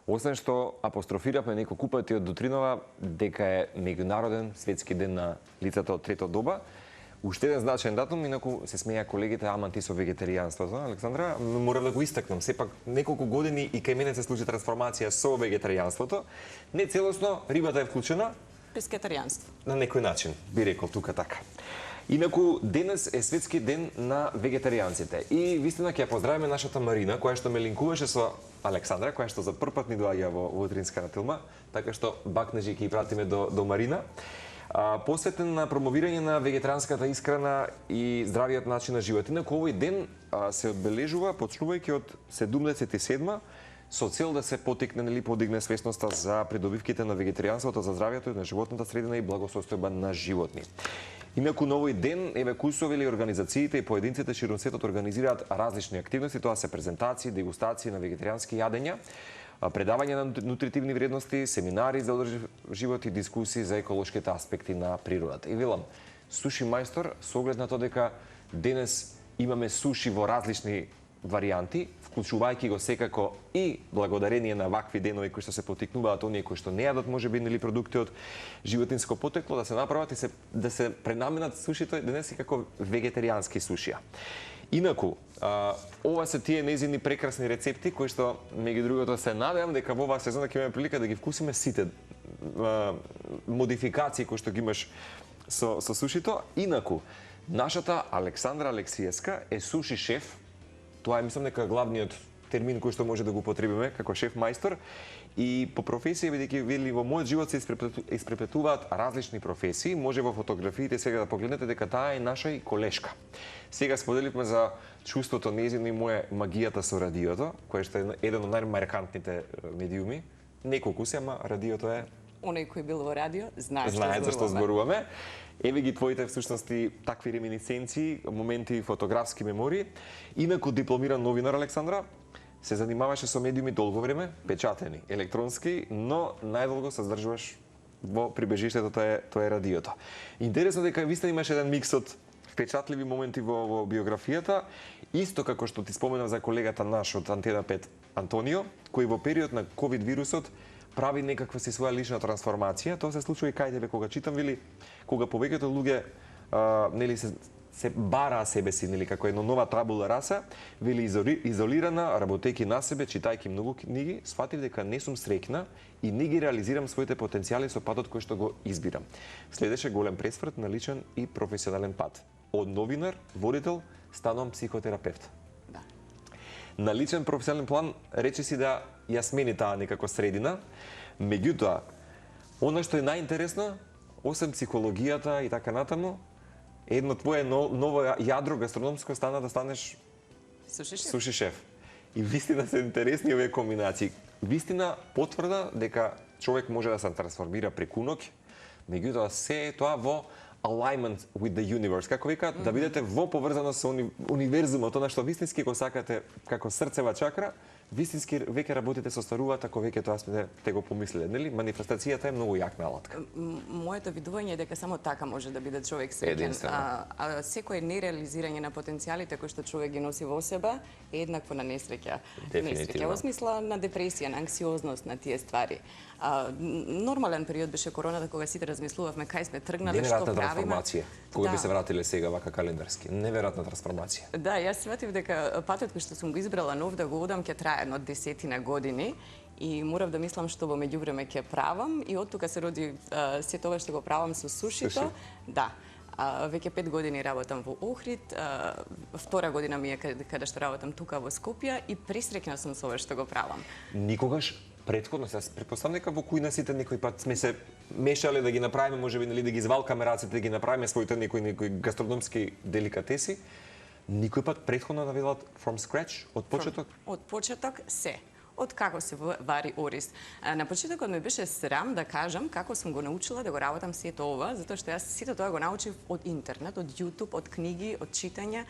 Освен што апострофиравме неколку пати од утринова дека е меѓународен светски ден на лицата од трето доба, уште еден значаен датум, инаку се смеја колегите, ама ти со вегетаријанството, Александра, морам да го истакнам. Сепак неколку години и кај мене се случи трансформација со вегетаријанството. Не целосно, рибата е вклучена. Пескетаријанство. На некој начин, би рекол тука така. Инаку, денес е светски ден на вегетаријанците. И вистина ќе ја поздравиме нашата Марина, која што ме линкуваше со Александра, која што за прв пат ни доаѓа во утринска на Тилма, така што бакнежи ќе ја пратиме до Марина. Посветен на промовирање на вегетаријанската исхрана и здравиот начин на живот. Инаку овој ден се одбележува почнувајќи од 77 со цел да се потикне или подигне свесноста за придобивките на вегетаријанството за здравието на животната средина и благосостојба на животни. Инаку на овој ден, еве курсови или организациите и поединците ширум светот организираат различни активности, тоа се презентации, дегустации на вегетаријански јадења, предавање на нутритивни вредности, семинари за одржив живот и дискусии за еколошките аспекти на природата. И велам, суши мајстор, со оглед на тоа дека денес имаме суши во различни варијанти, вклучувајќи го секако и благодарение на вакви денови кои што се потикнуваат оние кои што не јадат можеби или продукти од животинско потекло да се направат и да се пренаменат сушите денес и како вегетаријански сушија. Инаку, ова се тие нејзини прекрасни рецепти кои што меѓу другото се надевам дека во оваа сезона ќе имаме прилика да ги вкусиме сите модификации кои што ги имаш со сушито. Инаку, нашата Александра Алексиевска е суши шеф. Тоа е, мислам, дека главниот термин кој што може да го употребиме како шеф мајстор. И по професија, бидејќи вели во мојот живот се испреплетуваат различни професии, може во фотографиите сега да погледнете дека таа е наша и колешка. Сега споделивме за чувството нејзино и моја магијата со радиото, кое што е еден од најмаркантните медиуми. Неколку се, ама радиото е... Оној кој бил во радио, знае за што зборуваме. Еве ги твоите всушности такви реминисценции, моменти фотографски мемории. Инаку дипломиран новинар Александра, се занимаваше со медиуми долго време, печатени, електронски, но најдолго се здржуваш во прибежиштето, тоа е радиото. Интересно дека вистина имаш еден микс од впечатливи моменти во биографијата, исто како што ти споменав за колегата наш од Антена 5 Антонио, кој во период на ковид вирусот прави некаква си своја лична трансформација. Тоа се случува и кај тебе кога читам, вели, кога повеќето луѓе нели се бараа себе си, нели како една нова табула раса, вели изолирана, работејќи на себе, читајќи многу книги, сфатив дека не сум среќна и не ги реализирам своите потенцијали со патот кој што го избирам. Следеше голем пресврт на личен и професионален пат. Од новинар, водител, станувам психотерапевт. На личен професионален план рече си да ја смени таа некако средина. Меѓутоа, она што е најинтересно, освен психологијата и така натаму, едно твое ново јадро гастрономско стана да станеш суши шеф. И вистина се интересни овие комбинации. Вистина потврда дека човек може да се трансформира преку ноќ, меѓутоа се е тоа во alignment with the universe, како викаат, да бидете во поврзаност со универзумот, она што вистински го сакате како срцева чакра, вистински веќе работите со старуваат ако веќе тоа сме те го помислиле, нели? Манифестацијата е многу јакна алатка. Моето видување е дека само така може да биде човек среќен. Секој нереализирање на потенцијалите кои што човек ги носи во себе е еднакво на несреќа. Несреќа во смисла на депресија, на анксиозност, на тие ствари. Нормален период беше короната кога сите размислувавме кај сме тргнале, што правиме. Кога би се вратиле сега вака календарски. Неверојатна трансформација. Да, јас сватив дека патот кој што сум го избрала нов да го одам ќе трае едно 10 години и морав да мислам што во меѓувреме ќе правам и од тука се роди се тоа што го правам со сушито. Да. Веќе 5 години работам во Охрид, втора година ми е каде што работам тука во Скопје и пресреќна сум со ова што го правам. Никогаш претходно се претпоставам дека во кујна сите некој пат сме се мешале да ги направиме, можеби нели да ги извалкаме рацете, да ги направиме своите некои гастрономски деликатеси. Никој пат претходно да велат from scratch, од почеток? Од почеток се. Од како се вари ориз. На почетокот ме беше срам да кажам како сум го научила да го работам сето ова, затоа што јас сето тоа го научив од интернет, од YouTube, од книги, од читање,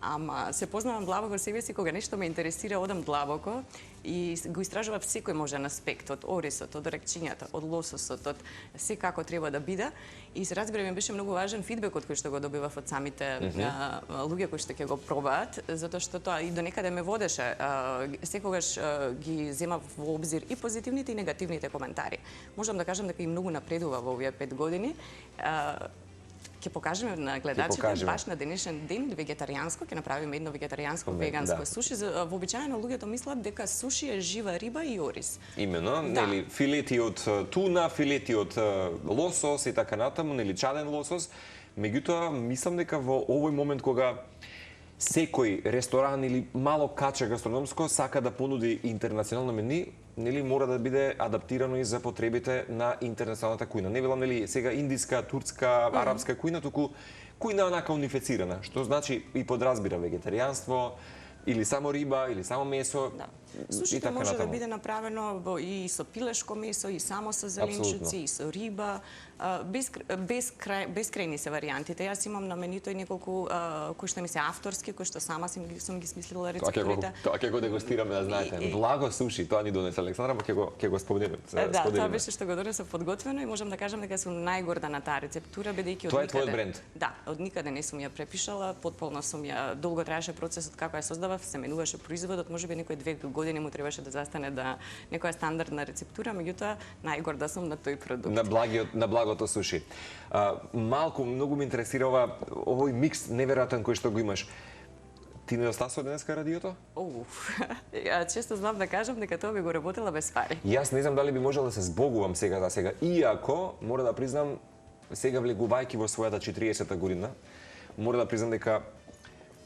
ама се познавам длабоко себе си кога нешто ме интересира, одам длабоко и го истражував секој можен аспект од оризот, од рекчињата, од лососот, од се како треба да биде и се разбира ми беше многу важен фидбекот кој што го добивав од самите луѓе кои што ќе го пробаат, затоа што тоа и до некаде ме водеше. Секогаш ги ги зема во обзир и позитивните и негативните коментари. Можам да кажам дека и многу напредува во овие 5 години. Ќе покажеме на гледачите баш на денешен ден вегетаријанско, ќе направиме едно вегетаријанско веганско суши. Вообичаено луѓето мислат дека суши е жива риба и ориз. Имено, нели филети од туна, филети од лосос и така натаму, нели чаден лосос. Меѓутоа, мислам дека во овој момент кога секој ресторан или мало каче гастрономско сака да понуди интернационално мени, нели мора да биде адаптирано и за потребите на интернационалната кујна. Не велам нели сега индиска, турска, арапска кујна, туку кујна онака унифицирана, што значи и подразбира вегетаријанство, или само риба, или само месо. Сушито може да биде направено и со пилешко месо, и само со зеленчуци, и со риба. Бескрајни се варијантите. Јас имам на менито и неколку кои што ми се авторски, кои што сама сум ги смислила рецептурите. Тоа ќе го дегустираме, да знаете. Благо суши, тоа ни донесе Александра, но ќе го споделиме. Да, тоа беше што го донесе подготвено и можам да кажам дека сум најгорда на таа рецептура, бидејќи од никаде. Тоа е твојот бренд. Да, од никаде не сум ја препишала, потполно сум ја долго траеше процесот како ја создавав, се менуваше производот, можеби некои 2 години му требаше да застане да некоја стандардна рецептура, меѓутоа најгорда сум на тој продукт. На благото суши. Малку, многу ме интересира овој микс неверојатен кој што го имаш. Ти не остасува денеска радиото? Често знам да кажам дека тоа би го работела без пари. Јас не знам дали би можела да се збогувам сега за сега. Иако, мора да признам, сега влегувајќи во својата 40-та година, мора да признам дека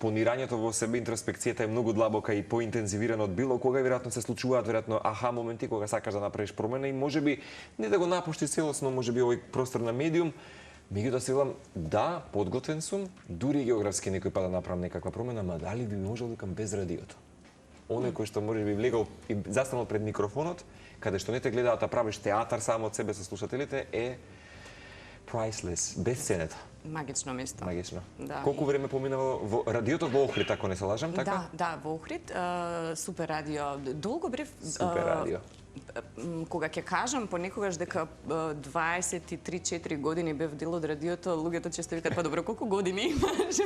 понирањето во себе, интроспекцијата е многу длабока и поинтензивирана од било кога, и веројатно се случуваат веројатно аха моменти кога сакаш да направиш промена и можеби не да го напуштиш целосно, можеби овој простор на медиум, меѓутоа се велам да, подготвен сум, дури географски некој пат да направам некаква промена, ма дали би можел да без радиото. Оној кој што може би влегал и застанал пред микрофонот, каде што не те гледаат, а правиш театар само од себе со слушателите, е priceless, безценета. Магично место. Магично. Да. Колку време поминало во радиото во Охрид, ако не се лажам, така? Да, во Охрид, супер радио. Долго брев Супер радио. Кога ќе кажам понекогаш дека 23-4 години бев дел од радиото, луѓето често викаат па добро колку години имаш?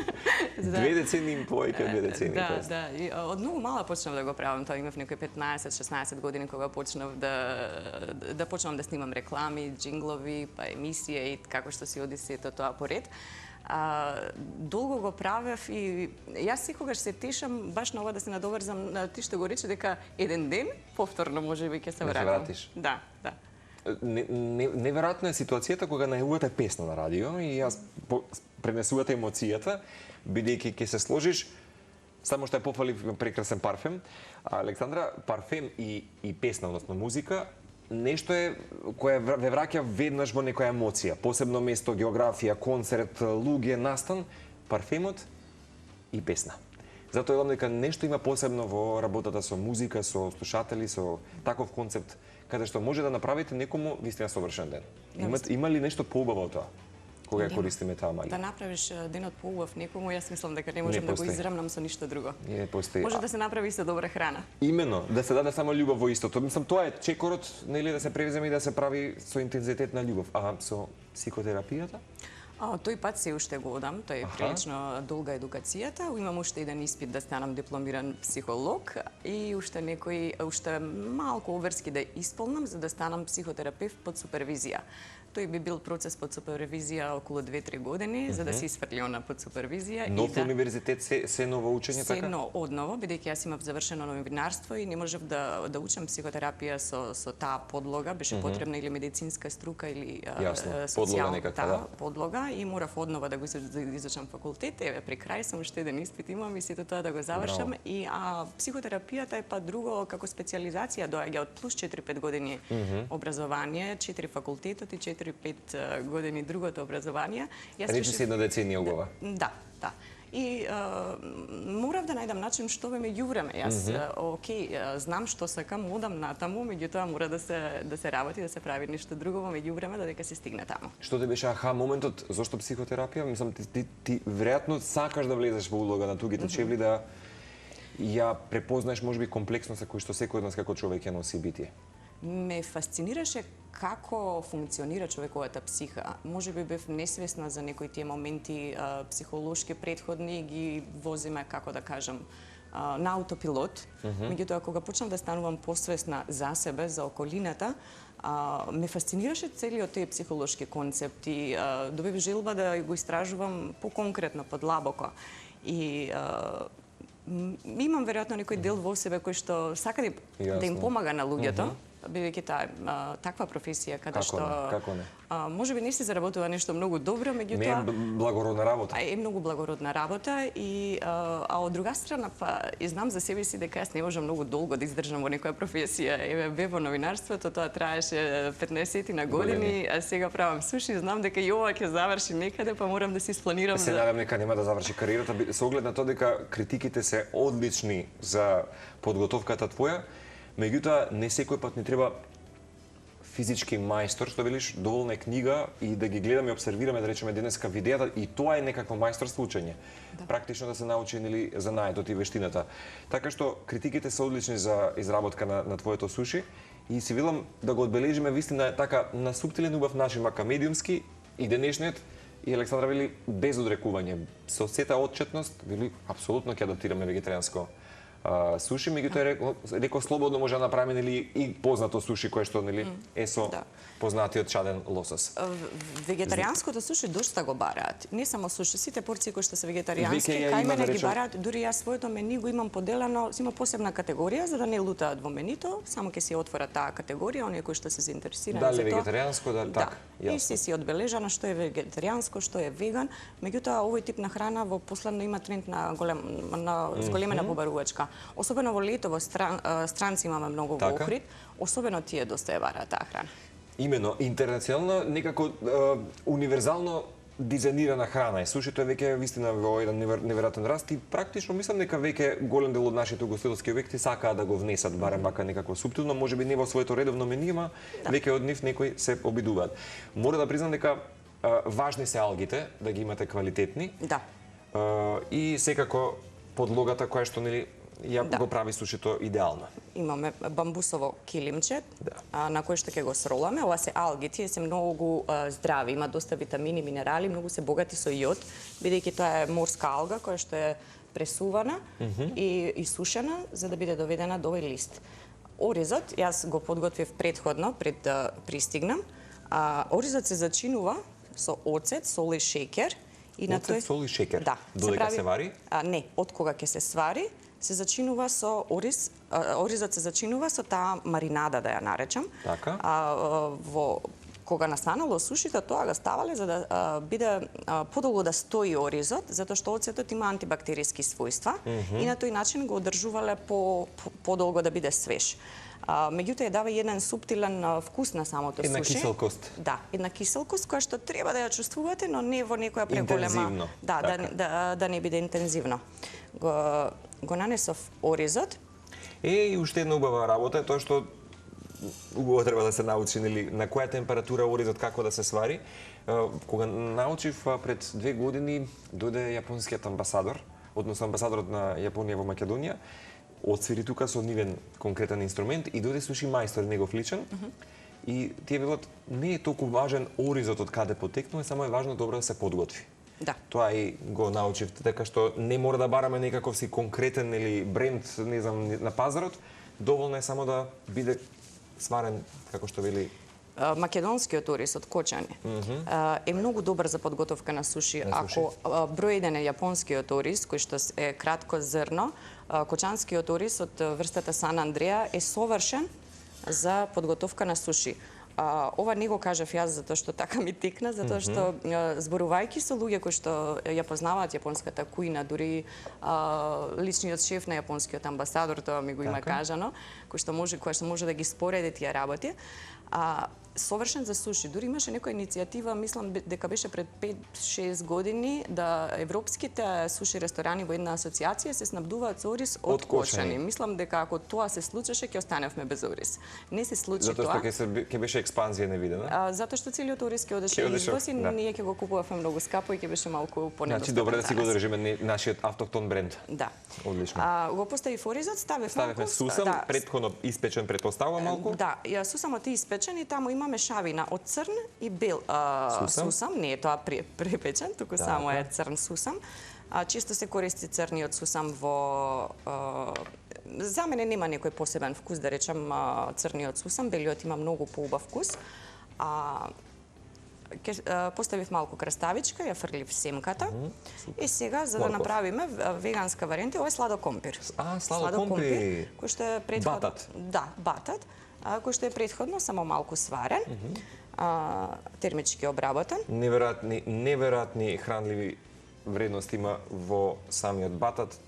2 децени и повеќе од 2 децени. Да. И од многу мала почнав да го правам тоа, имав некои 15-16 години кога почнав да почнам да снимам реклами, джинглови, па емисија и како што си оди сето тоа поред. Долго го правев и јас секогаш се тешам баш на ова да се надоврзам на ти што го рече дека еден ден повторно можеби ќе се вратам. Да. Неверојатна е ситуацијата кога најавувате песна на радио и јас пренесувате емоцијата, бидејќи ќе се сложиш, само што ја пофалив прекрасен парфем. Александра, парфем и песна, односно музика, нешто е кое ве враќа веднаш во некоја емоција, посебно место, географија, концерт, луѓе, настан, парфемот и песна. Затоа велам дека нешто има посебно во работата со музика, со слушатели, со таков концепт, каде што може да направите некому вистина совршен ден. Има ли нешто поубаво од тоа? Кога ја користиме таа магија? Да направиш денот поубав некому, јас мислам дека не можам да го израмнам со ништо друго. Може да се направи со добра храна. Имено, да се даде само љубов во истото. Мислам, тоа е чекорот, нели, да се превземе и да се прави со интензитет на љубов. А со психотерапијата? Тој пат се уште го одам, тој е прилично долга едукацијата. Имам уште еден испит да станам дипломиран психолог и уште малку обврски да исполнам за да станам психотерапевт под супервизија. Тој би бил процес под супервизија околу 2-3 години, за да се исфрли она под супервизија. Нов универзитет, се ново учење, така? Се одново, бидејќи јас имав завршено новинарство и не можев да учам психотерапија со таа подлога, беше потребна или медицинска струка или социјална подлога и морав однова да го изучам факултет. Еве при крај сум уште еден испит имам и сето тоа да го завршам и психотерапијата е па друго како специјализација доаѓа од плюс 4-5 години образование, 4 факултетот и 4-5 години другото образование. Речи се една деценија огова. Да. И морав да најдам начин што ме јувреме. Јас, знам што сакам, одам натаму, меѓутоа мора да се работи, да се прави нешто друго во меѓувреме додека се стигне таму. Што те беше аха моментот, зошто психотерапија? Мислам, ти веројатно сакаш да влезеш во улога на тугите чевли, да ја препознаеш можеби комплексноста кој што секој од нас како човек ја носи битие. Ме фасцинираше како функционира човековата психа. Можеби бев несвесна за некои тие моменти психолошки предходни, ги возиме, како да кажам, на аутопилот. Меѓутоа, кога почнав да станувам посвесна за себе, за околината, ме фасцинираше целиот тој психолошки концепт и добив желба да го истражувам поконкретно, подлабоко. И имам веројатно некој дел во себе кој што сака да им помага на луѓето, бидејќи таа таква професија каде што Како не? можеби не се заработува нешто многу добро, меѓутоа Не е благородна работа. Е многу благородна работа и од друга страна и знам за себе си дека јас не можам многу долго да издржам во некоја професија. Еве бев во новинарството, тоа траеше 15 на години, а сега правам суши, знам дека и ова ќе заврши некаде, па морам да си спланирам Се надевам дека нема да заврши кариерата со оглед на тоа дека критиките се одлични за подготовката твоја. Меѓутоа, не секој пат ни треба физички мајстор, што велиш, доволна е книга и да ги гледаме и обсервираме, да речеме, денеска видеата, и тоа е некакво мајсторство учење. Да. Практично да се научи нели знаеtot и вештината. Така што критиките се одлични за изработка на твоето суши и си велам да го одбележиме вистина така на суптилен убав начин, мака медиумски и денешниот. И Александра вели без одрекување, со сета отчетност, вели апсолутно ќе адаптираме вегетаријанско суши, меѓутоа реко слободно може да направиме нели и познато суши кое што нели е со познатиот чаден лосос. Вегетаријанското суши дошта го бараат. Не само суши, сите порции кои што се вегетаријански, кај мене ги бараат, дури јас своето мени го имам поделено, има посебна категорија за да не лутаат во менито, само ќе си отворат таа категорија, оние кои што се заинтересирани за тоа. Дали вегетаријанско, да, така. И си одбележано што е вегетаријанско, што е веган, меѓутоа овој тип на храна во последно има тренд на зголемена побарувачка. Особено во лето, во странци имаме многу во Охрид, особено тие доста ја бараат таа храна. Имено, интернационално, некако универзално дизајнирана храна е. Сушито е веќе вистина во еден неверојатен раст и практично мислам дека веќе голем дел од нашите угостителски објекти сакаат да го внесат барем мака некако суптилно, можеби не во своето редовно меню, ама веќе од нив некои се обидуваат. Мора да признам дека важни се алгите, да ги имате квалитетни. Да. И секако подлогата која што нели го прави сушито идеално. Имаме бамбусово килимче, на кое што ќе го сроламе. Ова се алги, тие се многу здрави, има доста витамини, минерали, многу се богати со јод, бидејќи тоа е морска алга која што е пресувана и сушена за да биде доведена до овој лист. Оризот, јас го подготвив предходно, пред да пристигнам. Оризот се зачинува со оцет, сол и шеќер. Оцет, сол и шеќер? Да. Додека се вари? Не, од кога ќе се свари, се зачинува со ориз, оризот се зачинува со таа маринада, да ја наречам. Така. Кога настанало сушито, тоа го ставале за да биде подолго да стои оризот, затоа што оцетот има антибактериски својства и на тој начин го одржувале подолго да биде свеж. Меѓутоа ја дава еден суптилен вкус на самото суши. Една киселкост. Да, една киселкост која што треба да ја чувствувате, но не во некоја преголема. Да не биде интензивно. Го нанесов оризот. И уште една убава работа е тоа што убаво треба да се научи нели на која температура оризот како да се свари. Кога научив пред 2 години дојде јапонскиот амбасадор, односно амбасадорот на Јапонија во Македонија, отсвири тука со нивен конкретен инструмент и дојде суши мајстор негов личен. И тие велат не е толку важен оризот од каде потекнува, само е важно добро да се подготви. Да. Тоа и го научив, така што не мора да бараме некаков си конкретен или бренд, не знам, на пазарот, доволно е само да биде сварен, како што вели македонскиот ориз од кочани е многу добар за подготовка на суши. Ако број 1 е јапонскиот ориз, кој што е кратко зрно, кочанскиот ориз од врстата Сан Андреа е совршен за подготовка на суши. Ова не го кажав јас затоа што така ми текна, затоа што зборувајќи со луѓе кои што ја познаваат јапонската кујна, дури личниот шеф на јапонскиот амбасадор, тоа ми го има кажано, кој што може да ги спореди тие работи. Совршен за суши. Дури имаше некоја иницијатива, мислам дека беше пред 5-6 години, да европските суши ресторани во една асоциација се снабдуваат со ориз од кочани. Мислам дека ако тоа се случеше, ќе останевме без ориз. Не се случи тоа. Затоа што ќе беше експанзија невидена? Затоа што целиот ориз ќе одеше извоз и ние ќе го купувавме многу скапо и ќе беше малку понедостапен. Значи добро да си го одржиме нашиот автохтон бренд. Да. Одлично. Го поставив оризот, ставивме сусам, предходно испечен претпоставувам малку. Да, сусамот е испечен и таму има мешавина од црн и бел сусам, не е тоа препечен, туку само е црн сусам. Често се користи црниот сусам во... За мене нема некој посебен вкус, да речем црниот сусам, белиот има многу поубав вкус. Поставив малку краставичка, ја фрлив семката. И сега, за да направиме веганска варијанта, ова е сладокомпир. Сладокомпир. Кој што е претходно... Батат. Да, батат. Кој што е претходно само малку сварен, термички обработен. Неверојатни хранливи вредности има во самиот батат.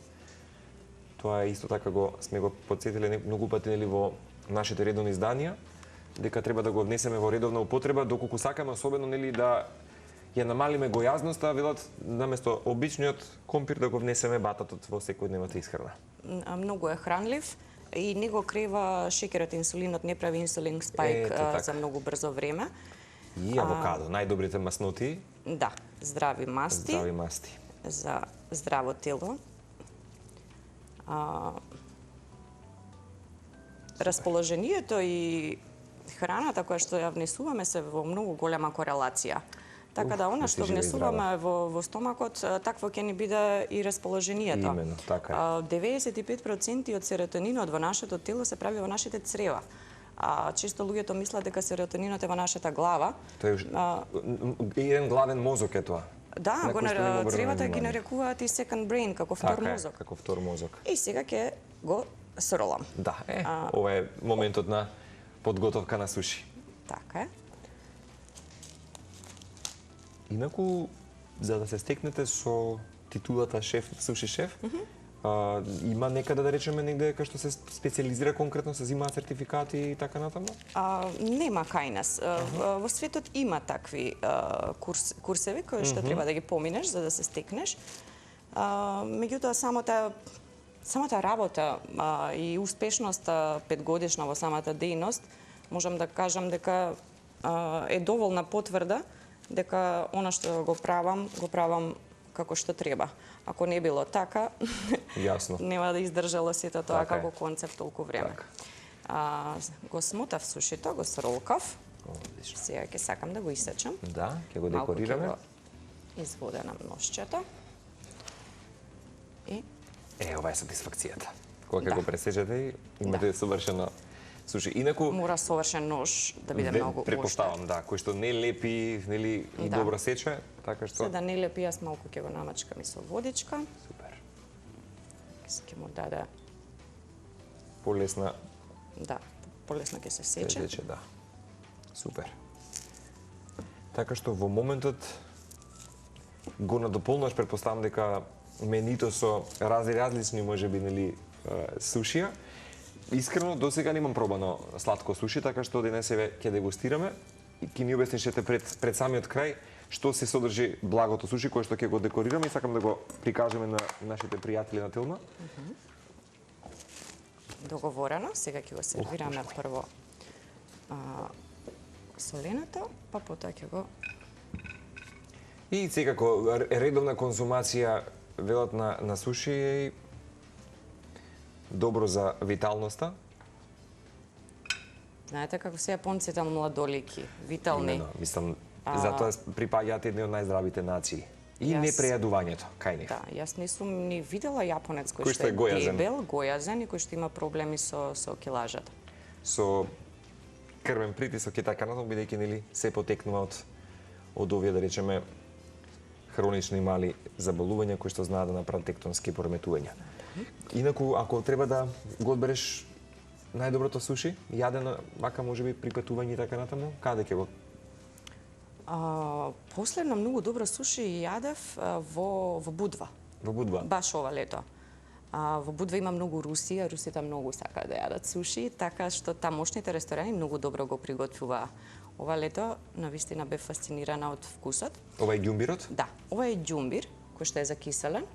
Тоа е исто така сме го потсетиле многу пати нели во нашите редовни изданија, дека треба да го внесеме во редовна употреба, доколку сакаме особено нели да ја намалиме гојазноста, велат наместо обичниот компир да го внесеме бататот во секојдневната исхрана. Многу е хранлив и не го крива шекерот, инсулинот, не прави инсулин спајк за многу брзо време. И авокадо, најдобрите масноти. Да, здрави масти. Здрави масти. За здраво тело. Расположението и храната која што ја внесуваме се во многу голема корелација. Така да она што внесуваме во стомакот, такво ќе ни биде и расположението. Именно, така е. 95% од серотонинот во нашето тело се прави во нашите црева. Често луѓето мислат дека серотонинот е во нашата глава. Тоа е еден главен мозок е тоа. Да, цревата ги нарекуваат и second brain, како втор мозок. Како втор мозок. И сега ќе го сролам. Да, ова е моментот на подготовка на суши. Така е. Инаку, за да се стекнете со титулата шеф, суши шеф, има некаде да речеме негде кај што се специализира конкретно, се земаат сертификати и така натаму? Нема кај нас. Во светот има такви курсеви кои што треба да ги поминеш за да се стекнеш. Меѓутоа самата работа и успешноста 5-годишна во самата дејност, можам да кажам дека е доволна потврда дека она што го правам како што треба. Ако не било така, Јасно. нема да издржало сето тоа Така како концепт толку време. Го смотав сушито, го сролкав. Сега ќе сакам да го исечам. Да, ќе го декорираме. Малку ќе го изводенам ножчето. И ова е сатисфакцијата. Кога ќе го пресечете и имате совршено суши. Инаку мора совршен нож да биде многу оштар. Претпоставам, да, кој што не лепи, нели, и добро сече, така што... За да не лепи, јас малку ќе го намачкам и со водичка. Супер. Ќе му даде... Полесна... Да, полесно ќе се сече. Сече, да. Супер. Така што во моментот го надополнуваш, претпоставам дека менито со различни можеби нели сушија. Искрено досега немам пробано сладко суши, така што денесеве ќе дегустираме и ќе ни објаснишете пред самиот крај што се содржи благото суши кое што ќе го декорираме и сакам да го прикажеме на нашите пријатели на Телма. Договорено, сега ќе го сервираме прво соленото, па потоа ќе го... И секако редовна конзумација велат на суши е добро за виталноста. Знаете како се јапонците младолики, витални. Именно, мислам, затоа припаѓаат едни од најздравите нации. И непрејадувањето, кај нив. Да, јас не сум ни видела јапонец кој што е дебел, гојазен и кој што има проблеми со килажата. Со крвен притисок и така натаму, бидејќи нели се потекнува од овие, да речеме, хронични мали заболувања кои што знаат да направат тектонски пореметувања. Инаку, ако треба да го одбереш најдоброто суши, јадено, вака можеби приготување и така натаму, каде ќе го? Последно многу добро суши јадев во Будва. Во Будва? Баш ова лето. Во Будва има многу руси, русите многу сакаат да јадат суши, така што тамошните ресторани многу добро го приготвуваа. Ова лето навистина бев фасцинирана од вкусот. Ова е ѓумбирот? Да, ова е ѓумбир кој што е закиселен.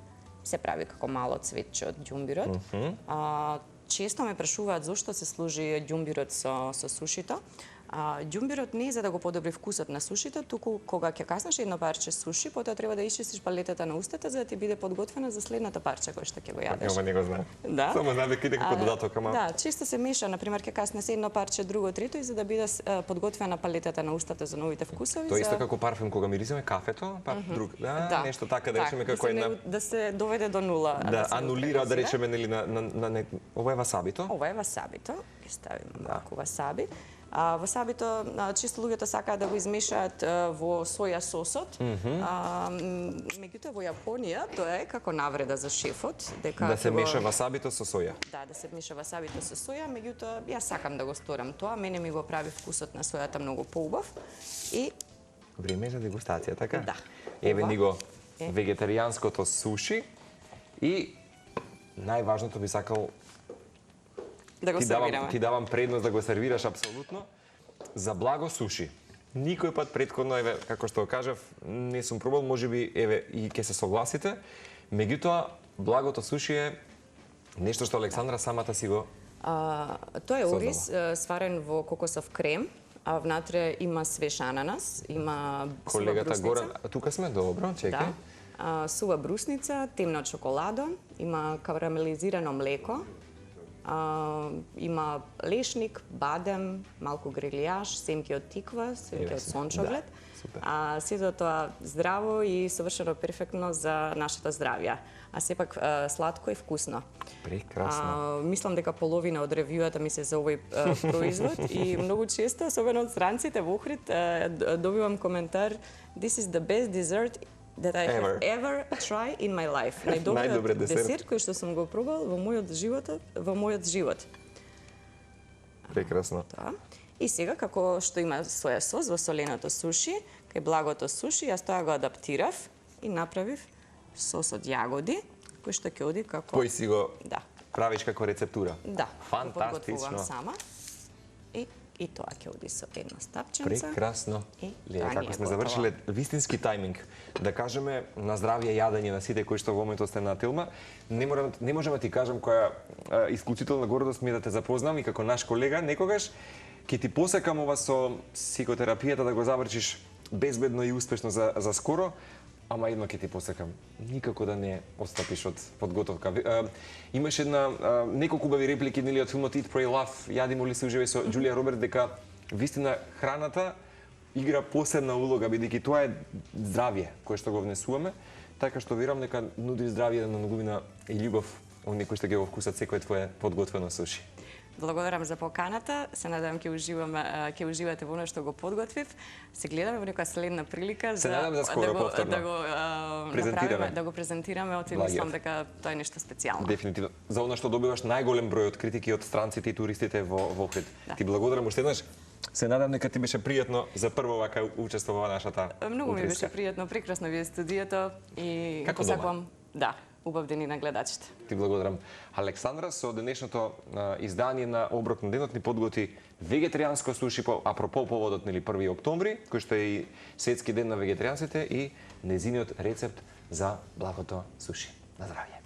Се прави како мало цветче од ѓумбирот. Често ме прашуваат зошто се служи ѓумбирот со сушито. Ѓумбирот не е за да го подобри вкусот на сушито, туку кога ќе каснеш едно парче суши, потоа треба да исчистиш палетата на устата за да ти биде подготвена за следната парче која што ќе го јадеш. Ова не го знам. Да. Само знам дека иде како додаток, ама... Да, често се меша, например, ќе каснеш едно парче, друго, трето и за да биде подготвена палетата на устата за новите вкусови. Тоа исто како парфем кога мирисаме кафето, па друг, нешто така да речеме како една да се доведе до нула. Да, анулира да речеме нели на ова е васабито. Ова е васабито. Ќе ставиме малку васаби. Васабито често луѓето сакаат да го измешаат во соја сосот. Меѓутоа во Јапонија тоа е како навреда за шефот, дека да се меша васабито со соја. Да, да се меша васабито со соја, меѓутоа јас сакам да го сторам тоа, мене ми го прави вкусот на сојата многу поубав и време за дегустација, така? Да. Еве ни го вегетаријанското суши и најважното би сакал да го сервираме. Ти давам предност да го сервираш апсолутно за благо суши. Никој пат претходно, еве, како што кажав, не сум пробал, можеби, еве, и ќе се согласите. Меѓутоа, благото суши е нешто што Александра самата си го тоа е ориз сварен во кокосов крем, а внатре има свеж ананас, има колегата Горан, тука сме, добро, чекај. Да. Сува брусница, темно чоколадо, има карамелизирано млеко, има лешник, бадем, малку грилјаж, семки од тиква, семки од сончоглед. Да, сето тоа здраво и совршено перфектно за нашето здравје. А сепак сладко и вкусно. Прекрасно. Мислам дека половина од ревјуата ми се за овој производ и многу често, особено од странците во Охрид, добивам коментар: "This is the best dessert that I have ever tried in my life." Најдобриот десерт кој што сум го пробал во мојот живот. Прекрасно. Тоа. И сега, како што има соја сос во соленото суши, кај благото суши, јас тоа го адаптирав и направив сос од јагоди, кој што ќе оди како... Кој си го правиш како рецептура? Да. Фантастично. Сама. И тоа ќе оди со едно стапченце. Прекрасно. Како сме завршиле вистински тајминг, да кажеме на здравје јадење на сите кои што во моментот сте на Телма, не можам да ти кажам која исклучителна гордост ми е да те запознам и како наш колега, некогаш ќе ти посекам ова со психотерапијата да го завршиш безбедно и успешно за скоро, ама едно ќе ти посекам. Никако да не отстапиш од подготовка. Имаш неколку убави реплики нели од филмот Eat, Pray, Love, Јади, моли се, уживај со Џулија Роберт, дека вистина храната игра посебна улога, бидејќи тоа е здравје кое што го внесуваме, така што верувам дека нуди здравје на многумина и љубов оние кои што ќе го вкусат секое твое подготвено суши. Благодарам за поканата. Се надевам ќе уживате во она што го подготвив. Се гледаме во некоја следна прилика за да го презентираме, мислам дека тоа е нешто специјално. Дефинитивно. За она што добиваш најголем број од критики од странците и туристите во Охрид. Ти благодарам уште еднаш. Се надам дека ти беше пријатно за прво вака учествува во нашата Многу ми беше пријатно, прекрасно ви е студијето и посакувам, убав ден и на гледачите. Ти благодарам. Александра со денешното издание на Оброк на денот ни подготви вегетаријанско суши, апропо поводот нели 1 октомври, кој што е и светски ден на вегетаријанците и незиниот рецепт за благото суши. На здравје.